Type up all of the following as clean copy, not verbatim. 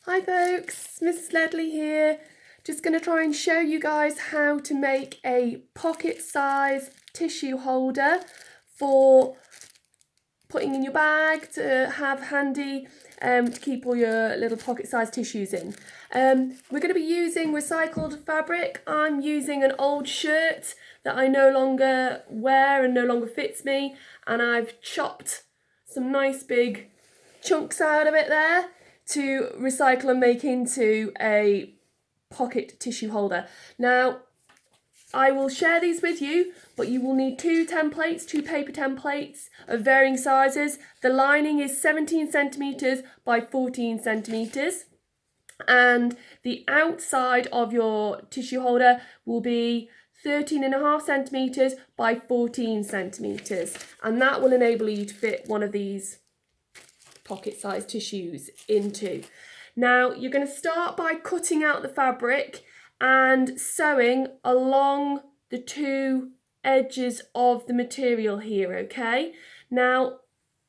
Hi folks, Mrs. Ledley here. Just going to try and show you guys how to make a pocket size tissue holder for putting in your bag to have handy to keep all your little pocket size tissues in. We're going to be using recycled fabric. I'm using an old shirt that I no longer wear and no longer fits me, and I've chopped some nice big chunks out of it there to recycle and make into a pocket tissue holder. Now, I will share these with you, but you will need two paper templates of varying sizes. The lining is 17 centimetres by 14 centimetres, and the outside of your tissue holder will be 13.5 centimetres by 14 centimetres, and that will enable you to fit one of these pocket-sized tissues into. Now, you're going to start by cutting out the fabric and sewing along the two edges of the material here, okay? Now,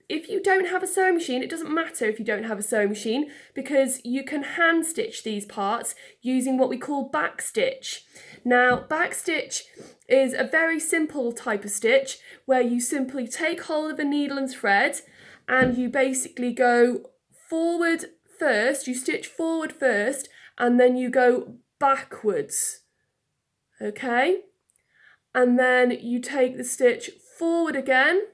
if you don't have a sewing machine, it doesn't matter if you don't have a sewing machine, because you can hand stitch these parts using what we call back stitch. Now, back stitch is a very simple type of stitch where you simply take hold of a needle and thread, and you basically go forward first, you stitch forward first, and then you go backwards, okay? And then you take the stitch forward again,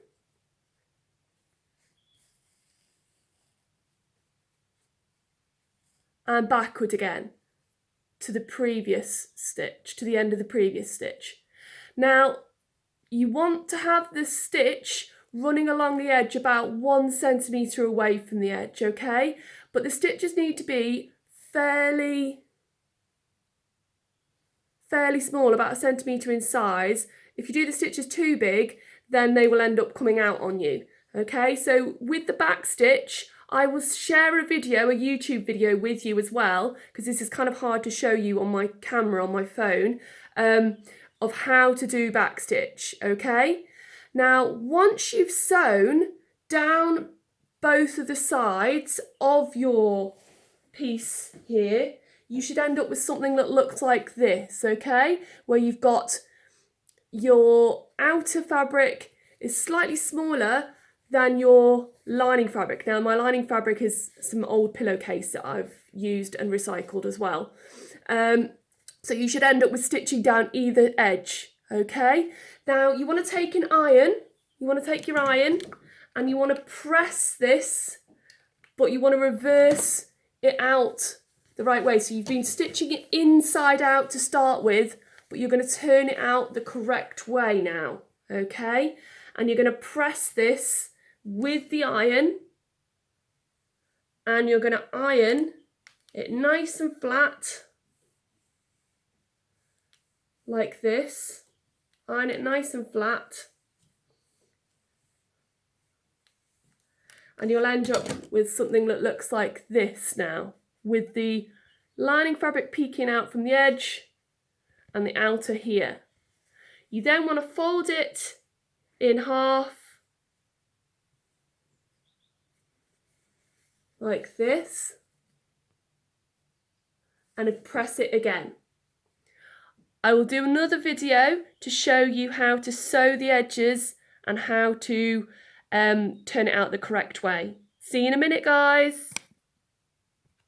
and backward again to the previous stitch, to the end of the previous stitch. Now, you want to have the stitch running along the edge about 1 centimetre away from the edge, okay? But the stitches need to be fairly small, about 1 centimetre in size. If you do the stitches too big, then they will end up coming out on you, okay? So with the back stitch, I will share a YouTube video with you as well, because this is kind of hard to show you on my camera on my phone, of how to do back stitch, okay? Now, once you've sewn down both of the sides of your piece here, you should end up with something that looks like this, okay? Where you've got your outer fabric is slightly smaller than your lining fabric. Now, my lining fabric is some old pillowcase that I've used and recycled as well. So you should end up with stitching down either edge, okay? Now, you want to take your iron, and you want to press this, but you want to reverse it out the right way. So you've been stitching it inside out to start with, but you're going to turn it out the correct way now, okay? And you're going to press this with the iron, and you're going to iron it nice and flat, like this. Iron it nice and flat, and you'll end up with something that looks like this now, with the lining fabric peeking out from the edge and the outer here. You then want to fold it in half, like this, and press it again. I will do another video to show you how to sew the edges and how to turn it out the correct way. See you in a minute, guys.